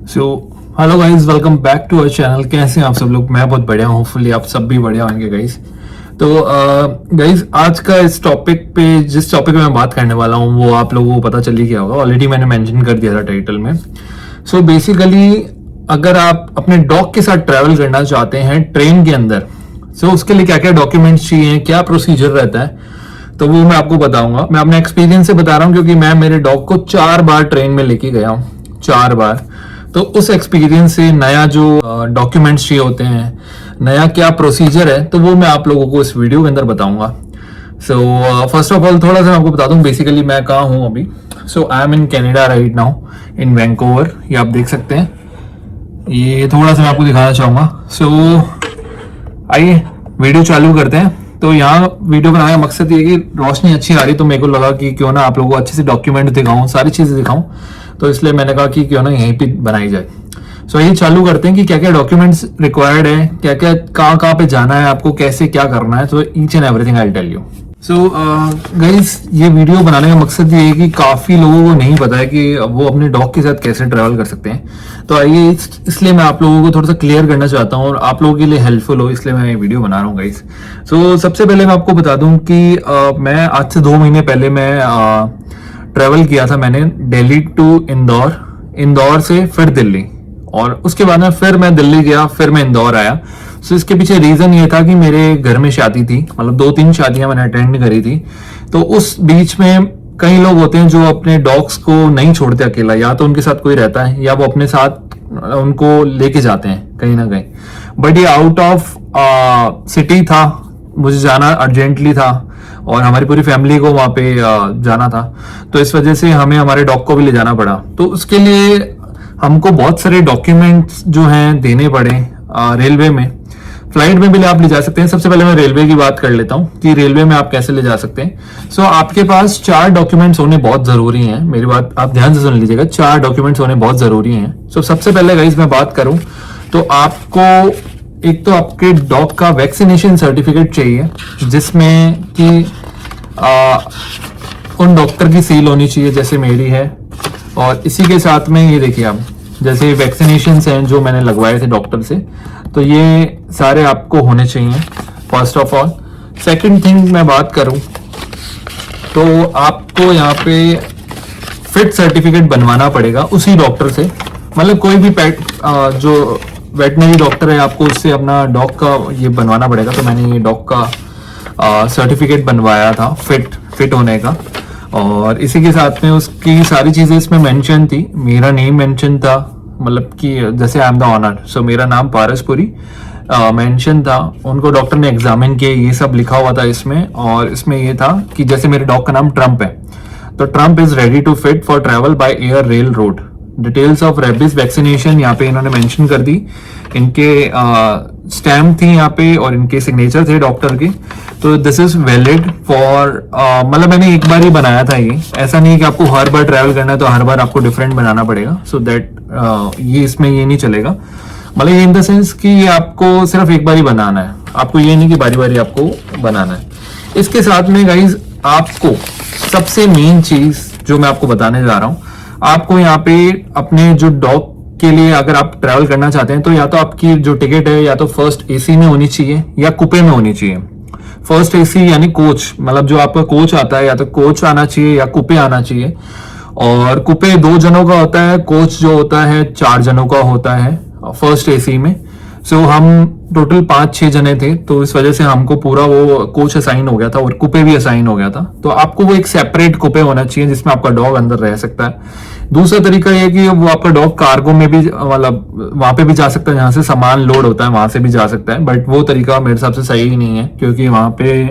So hello guys, welcome back to our channel. कैसे हैं आप सब लोग? मैं बहुत बढ़िया हूँ, होपफुली आप सब भी बढ़िया होंगे गाइस। तो गाइस, आज का इस टॉपिक पे जिस टॉपिक पे मैं बात करने वाला हूँ वो आप लोगों को पता चल ही गया होगा, ऑलरेडी मैंने मेंशन कर दिया था टाइटल में। सो बेसिकली अगर आप अपने डॉग के साथ ट्रैवल करना चाहते हैं ट्रेन के अंदर, सो उसके लिए क्या क्या डॉक्यूमेंट्स चाहिए, क्या प्रोसीजर रहता है, तो वो मैं आपको बताऊंगा। मैं अपने एक्सपीरियंस से बता रहा हूँ क्योंकि मैं मेरे डॉग को 4 बार ट्रेन में लेके गया हूँ, 4 बार। तो उस एक्सपीरियंस से नया जो डॉक्यूमेंट्स चाहिए होते हैं, नया क्या प्रोसीजर है, तो वो मैं आप लोगों को इस वीडियो के अंदर बताऊंगा। सो फर्स्ट ऑफ ऑल थोड़ा सा मैं आपको बता दूं बेसिकली मैं कहाँ हूँ अभी। So I am in Canada right now, in Vancouver. ये आप देख सकते हैं, ये थोड़ा सा मैं आपको दिखाना चाहूंगा। सो आइए वीडियो चालू करते हैं। तो यहाँ वीडियो बनाने का मकसद ये है कि रोशनी अच्छी आ रही, तो मेरे को लगा कि क्यों ना आप लोगों को अच्छे से डॉक्यूमेंट दिखाऊं, सारी चीजें दिखाऊं, तो इसलिए मैंने कहा कि क्यों ना यहीं पे बनाई जाए। सो ये चालू करते हैं कि क्या क्या डॉक्यूमेंट्स रिक्वायर्ड है, क्या क्या कहाँ पे जाना है, आपको कैसे क्या करना है। तो each and everything I tell you. So guys, ये वीडियो बनाने का मकसद ये है कि काफी लोगों को नहीं पता है कि वो अपने डॉग के साथ कैसे ट्रैवल कर सकते हैं। तो आइए इसलिए मैं आप लोगों को थोड़ा सा क्लियर करना चाहता हूँ और आप लोगों के लिए हेल्पफुल हो, इसलिए मैं ये वीडियो बना रहा हूँ गाइस। सो सबसे पहले मैं आपको बता दूं कि मैं आज से 2 महीने पहले मैं ट्रैवल किया था। मैंने दिल्ली टू इंदौर, इंदौर से फिर दिल्ली, और उसके बाद में फिर मैं दिल्ली गया, फिर मैं इंदौर आया। सो इसके पीछे रीजन ये था कि मेरे घर में शादी थी, मतलब 2-3 शादियां मैंने अटेंड करी थी। तो उस बीच में कई लोग होते हैं जो अपने डॉग्स को नहीं छोड़ते अकेला, या तो उनके साथ कोई रहता है या वो अपने साथ उनको लेके जाते हैं कहीं ना कहीं। बट ये आउट ऑफ सिटी था, मुझे जाना अर्जेंटली था और हमारी पूरी फैमिली को वहां पे जाना था। तो इस वजह से हमें हमारे डॉग को भी ले जाना पड़ा। तो उसके लिए हमको बहुत सारे डॉक्यूमेंट्स जो हैं देने पड़े। रेलवे में, फ्लाइट में भी आप ले जा सकते हैं। सबसे पहले मैं रेलवे की बात कर लेता हूँ कि रेलवे में आप कैसे ले जा सकते हैं। सो आपके पास 4 डॉक्यूमेंट्स होने बहुत जरूरी हैं। मेरी बात आप ध्यान से सुन लीजिएगा, 4 डॉक्यूमेंट्स होने बहुत जरूरी हैं। सो सबसे पहले गाइस मैं बात करूं तो आपको एक तो आपके डॉग का वैक्सीनेशन सर्टिफिकेट चाहिए, जिसमें कि उन डॉक्टर की सील होनी चाहिए जैसे मेरी है। और इसी के साथ में ये देखिए, आप जैसे वैक्सीनेशन हैं जो मैंने लगवाए थे डॉक्टर से, तो ये सारे आपको होने चाहिए first of all. Second thing मैं बात करूं तो आपको यहाँ पे फिट सर्टिफिकेट बनवाना पड़ेगा उसी डॉक्टर से। मतलब कोई भी पेट जो वेटनरी डॉक्टर है, आपको उससे अपना डॉग का ये बनवाना पड़ेगा। तो मैंने ये डॉग का सर्टिफिकेट बनवाया था फिट होने का। और इसी के साथ में उसकी सारी चीजें इसमें मेंशन थी। मेरा नेम मेंशन था, मतलब कि जैसे आई एम द ऑनर, सो मेरा नाम पारसपुरी मेंशन था। उनको डॉक्टर ने एग्जामिन किया, ये सब लिखा हुआ था इसमें। और इसमें ये था कि जैसे मेरे डॉग का नाम ट्रम्प है, तो Trump is ready to fit for travel by air rail road. Details of rabies vaccination यहाँ पे इन्होंने मेंशन कर दी। इनके स्टैम्प थी यहाँ पे और इनके सिग्नेचर थे डॉक्टर के। तो दिस इज वैलिड फॉर, मतलब मैंने एक बार ही बनाया था ये, ऐसा नहीं है कि आपको हर बार ट्रैवल करना है तो हर बार आपको डिफरेंट बनाना पड़ेगा। सो दैट ये इसमें ये नहीं चलेगा। मतलब ये इन द सेंस कि ये आपको सिर्फ एक बार ही बनाना है, आपको ये नहीं कि बारी बारी आपको बनाना है। इसके साथ में गाइज आपको सबसे मेन चीज जो मैं आपको बताने जा रहा हूँ, आपको यहाँ पे अपने जो डॉग के लिए अगर आप ट्रैवल करना चाहते हैं तो या तो आपकी जो टिकट है या तो फर्स्ट एसी में होनी चाहिए या कुपे में होनी चाहिए। फर्स्ट एसी यानी कोच, मतलब जो आपका कोच आता है, या तो कोच आना चाहिए या कुपे आना चाहिए। और कुपे 2 जनों का होता है, कोच जो होता है 4 जनों का होता है फर्स्ट एसी में। सो हम टोटल 5-6 जने थे, तो इस वजह से हमको पूरा वो कोच असाइन हो गया था और कुपे भी असाइन हो गया था। तो आपको वो एक सेपरेट कुपे होना चाहिए जिसमें आपका डॉग अंदर रह सकता है। दूसरा तरीका ये कि वो आपका डॉग कार्गो में भी, मतलब वहां पे भी जा सकता है, जहां से सामान लोड होता है वहां से भी जा सकता है। बट वो तरीका मेरे हिसाब से सही ही नहीं है, क्योंकि वहां पे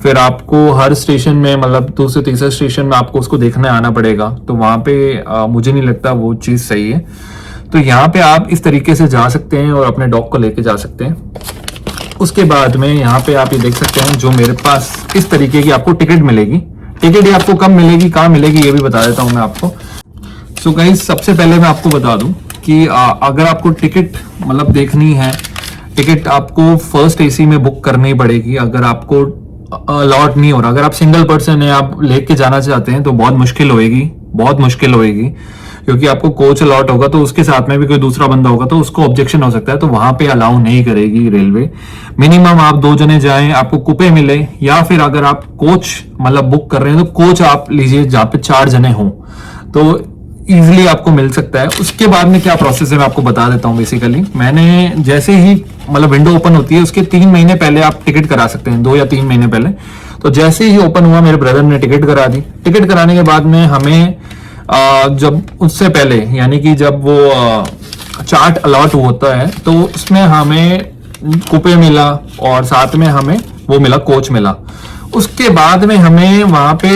फिर आपको हर स्टेशन में, मतलब दूसरे तीसरे स्टेशन में आपको उसको देखने आना पड़ेगा। तो वहां पे मुझे नहीं लगता वो चीज सही है। तो यहाँ पे आप इस तरीके से जा सकते हैं और अपने डॉग को लेके जा सकते हैं। उसके बाद में यहाँ पे आप ये देख सकते हैं, जो मेरे पास इस तरीके की आपको टिकट मिलेगी। टिकट ये आपको कब मिलेगी, कहाँ मिलेगी, ये भी बता देता हूँ मैं आपको। सो गाइस, सबसे पहले मैं आपको बता दूं कि अगर आपको टिकट मतलब देखनी है, टिकट आपको फर्स्ट एसी में बुक करनी पड़ेगी। अगर आपको अलॉट नहीं हो रहा, अगर आप सिंगल पर्सन है, आप लेके जाना चाहते हैं, तो बहुत मुश्किल होएगी, बहुत मुश्किल होएगी। क्योंकि आपको कोच अलॉट होगा तो उसके साथ में भी कोई दूसरा बंदा होगा तो उसको ऑब्जेक्शन हो सकता है, तो वहां पे अलाउ नहीं करेगी रेलवे। मिनिमम आप 2 जने जाएं, आपको कूपे मिले, या फिर अगर आप कोच मतलब बुक कर रहे हैं तो कोच आप लीजिए जहां पे 4 जने हों, तो इजिली आपको मिल सकता है। उसके बाद में क्या प्रोसेस है मैं आपको बता देता हूँ। बेसिकली मैंने जैसे ही मतलब विंडो ओपन होती है उसके 3 महीने पहले आप टिकट करा सकते हैं, 2 या 3 महीने पहले। तो जैसे ही ओपन हुआ मेरे ब्रदर ने टिकट करा दी। टिकट कराने के बाद में हमें जब उससे पहले यानी कि जब वो चार्ट अलॉट होता है तो उसमें हमें कूपे मिला और साथ में हमें वो मिला, कोच मिला। उसके बाद में हमें वहां पे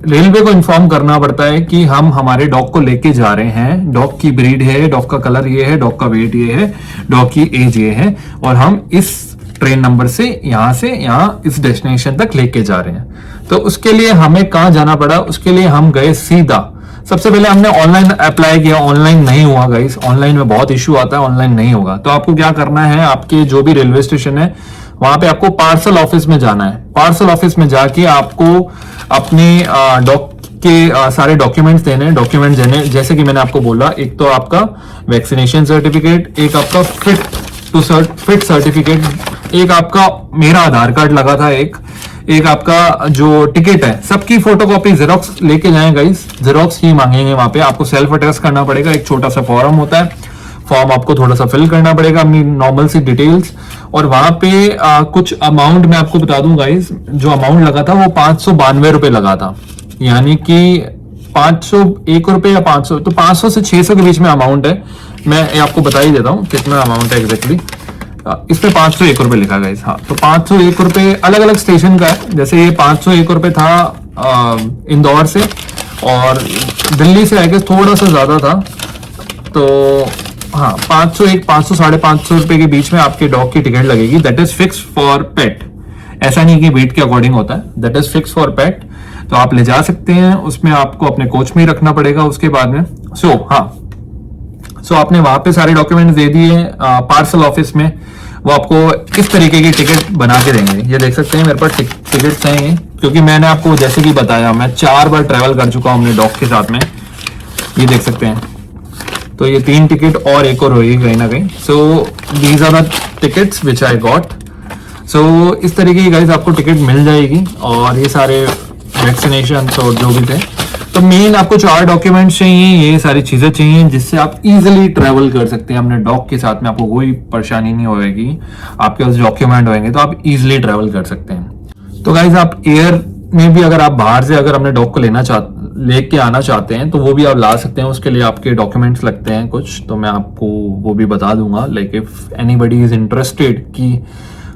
रेलवे को इन्फॉर्म करना पड़ता है कि हम हमारे डॉग को लेके जा रहे हैं, डॉग की ब्रीड है, डॉग का कलर ये है, डॉग का वेट ये है, डॉग की एज ये है, और हम इस ट्रेन नंबर से यहाँ इस डेस्टिनेशन तक लेके जा रहे हैं। तो उसके लिए हमें कहाँ जाना पड़ा, उसके लिए हम गए सीधा। सबसे पहले हमने ऑनलाइन अप्लाई किया, ऑनलाइन नहीं हुआ गाइस, ऑनलाइन में बहुत इश्यू आता है, ऑनलाइन नहीं होगा। तो आपको क्या करना है, आपके जो भी रेलवे स्टेशन है वहां पे आपको पार्सल ऑफिस में जाना है। पार्सल ऑफिस में जाके आपको अपने डॉग के सारे डॉक्यूमेंट्स देने, जैसे कि मैंने आपको बोला, एक तो आपका वैक्सीनेशन सर्टिफिकेट, एक आपका फिट सर्टिफिकेट, एक आपका मेरा आधार कार्ड लगा था, एक आपका जो टिकट है, सबकी फोटोकॉपी जेरोक्स लेके जाएं गाइस। जेरोक्स ही मांगेंगे वहां पे, आपको सेल्फ अटेस्ट करना पड़ेगा। एक छोटा सा फॉर्म होता है, फॉर्म आपको थोड़ा सा फिल करना पड़ेगा, अपनी नॉर्मल सी डिटेल्स। और वहां पे कुछ अमाउंट मैं आपको बता दूं गाइस, जो अमाउंट लगा था वो 592 रुपए लगा था, यानी कि 501 रुपए या 500, तो 500 से 600 के बीच में अमाउंट है। मैं आपको बता ही देता हूँ कितना अमाउंट है एग्जैक्टली। इसमें 501 रुपए लिखा गया। हाँ, तो 501 रुपए अलग अलग स्टेशन का है। जैसे ये 501 रुपए था इंदौर से, और दिल्ली से आई गेस थोड़ा सा ज्यादा था। तो हाँ, 501 500 550 रुपए के बीच में आपके डॉग की टिकट लगेगी। दैट इज फिक्स फॉर पेट, ऐसा नहीं कि वेट के अकॉर्डिंग होता है, दैट इज फिक्स फॉर पेट। तो आप ले जा सकते हैं, उसमें आपको अपने कोच में ही रखना पड़ेगा। उसके बाद में सो आपने वहां पे सारे डॉक्यूमेंट्स दे दिए पार्सल ऑफिस में, वो आपको इस तरीके की टिकट बना के देंगे। ये देख सकते हैं मेरे पास टिकट्स हैं ये, क्योंकि मैंने आपको जैसे कि बताया मैं 4 बार ट्रैवल कर चुका हूँ अपने डॉग के साथ में। ये देख सकते हैं, तो ये 3 टिकट और एक और होगी कहीं ना कहीं। So these are the tickets which I got. So इस तरीके की गाइस आपको टिकट मिल जाएगी, और ये सारे वैक्सीनेशन और जो भी थे। तो मेन आपको 4 डॉक्यूमेंट्स चाहिए, ये सारी चीजें चाहिए जिससे आप इजीली ट्रैवल कर सकते हैं अपने डॉग के साथ में। आपको कोई परेशानी नहीं होगी, आपके पास डॉक्यूमेंट होंगे तो आप इजीली ट्रैवल कर सकते हैं। तो गाइस आप एयर में भी अगर आप बाहर से अगर अपने डॉग को लेके आना चाहते हैं तो वो भी आप ला सकते हैं। उसके लिए आपके डॉक्यूमेंट्स लगते हैं कुछ, तो मैं आपको वो भी बता दूंगा। Like if anybody is interested कि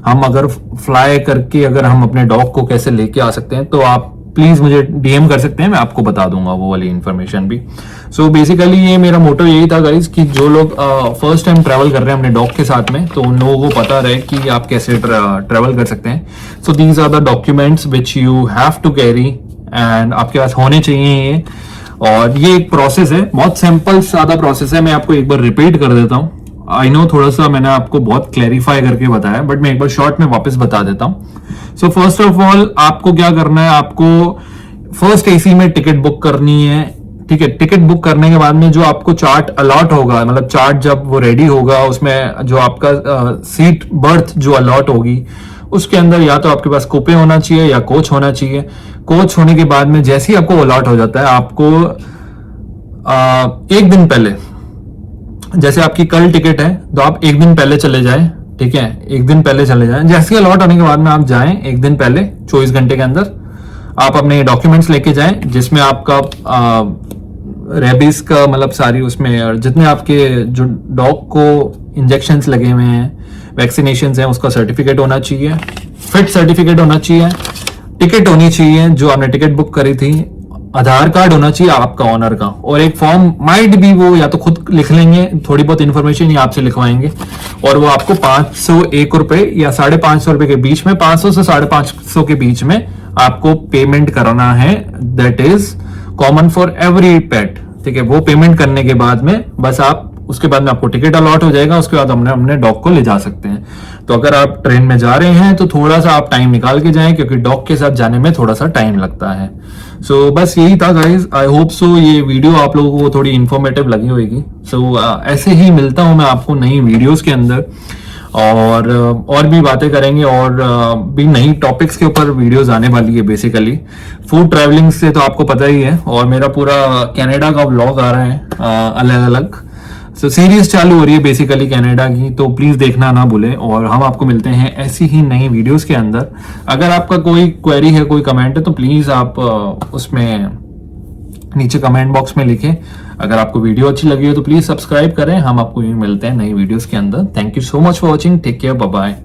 हम अगर फ्लाई करके अगर हम अपने डॉग को कैसे लेके आ सकते हैं, तो आप प्लीज मुझे डीएम कर सकते हैं, मैं आपको बता दूंगा वो वाली इन्फॉर्मेशन भी। सो बेसिकली ये मेरा मोटो यही था गाइज कि जो लोग फर्स्ट टाइम ट्रैवल कर रहे हैं अपने डॉग के साथ में, तो उन लोगों को पता रहे कि आप कैसे ट्रैवल कर सकते हैं। So these are the documents which you have to carry, and आपके पास होने चाहिए ये। और ये एक प्रोसेस है, बहुत सिंपल सादा प्रोसेस है। मैं आपको एक बार रिपीट कर देता हूँ। आई नो थोड़ा सा मैंने आपको बहुत क्लैरिफाई करके बताया, बट मैं एक बार शॉर्ट में वापस बता देता हूँ। सो फर्स्ट ऑफ ऑल आपको क्या करना है, आपको फर्स्ट एसी में टिकट बुक करनी है। ठीक है, टिकट बुक करने के बाद में जो आपको चार्ट अलॉट होगा, मतलब चार्ट जब वो रेडी होगा, उसमें जो आपका सीट बर्थ जो अलॉट होगी, उसके अंदर या तो आपके पास कूपे होना चाहिए या कोच होना चाहिए। कोच होने के बाद में जैसे ही आपको अलॉट हो जाता है, आपको एक दिन पहले, जैसे आपकी कल टिकट है तो आप एक दिन पहले चले जाएं। ठीक है, एक दिन पहले चले जाएं। जैसे ही अलॉट होने के बाद में आप जाएं, एक दिन पहले 24 घंटे के अंदर आप अपने डॉक्यूमेंट्स लेके जाएं, जिसमें आपका रेबीज का मतलब सारी उसमें जितने आपके जो डॉग को इंजेक्शंस लगे हुए हैं, वैक्सीनेशंस हैं, उसका सर्टिफिकेट होना चाहिए, फिट सर्टिफिकेट होना चाहिए, टिकट होनी चाहिए जो आपने टिकट बुक करी थी, आधार कार्ड होना चाहिए आपका ऑनर का, और एक फॉर्म माइट भी वो या तो खुद लिख लेंगे, थोड़ी बहुत इंफॉर्मेशन ही आपसे लिखवाएंगे, और वो आपको 501 रुपए या 550 रुपए के बीच में, 500 से 550 के बीच में आपको पेमेंट करना है। That is common for every pet. ठीक है, वो पेमेंट करने के बाद में बस आप उसके बाद में आपको टिकट अलॉट हो जाएगा, उसके बाद हमने अपने डॉग को ले जा सकते हैं। तो अगर आप ट्रेन में जा रहे हैं तो थोड़ा सा आप टाइम निकाल के जाएं, क्योंकि डॉग के साथ जाने में थोड़ा सा टाइम लगता है। सो बस यही था गाइज, आई होप सो ये वीडियो आप लोगों को थोड़ी इंफॉर्मेटिव लगी होगी। सो ऐसे ही मिलता हूं मैं आपको नई वीडियोस के अंदर, और भी बातें करेंगे, और भी नई टॉपिक्स के ऊपर वीडियोस आने वाली है। बेसिकली फूड ट्रैवलिंग से तो आपको पता ही है, और मेरा पूरा कनाडा का व्लॉग आ रहा है अलग अलग। सो सीरीज चालू हो रही है बेसिकली कनाडा की, तो प्लीज देखना ना भूलें, और हम आपको मिलते हैं ऐसी ही नई वीडियोस के अंदर। अगर आपका कोई क्वेरी है, कोई कमेंट है, तो प्लीज आप उसमें नीचे कमेंट बॉक्स में लिखें। अगर आपको वीडियो अच्छी लगी हो तो प्लीज सब्सक्राइब करें। हम आपको मिलते हैं नई वीडियोस के अंदर। Thank you so much for watching, take care, bye bye.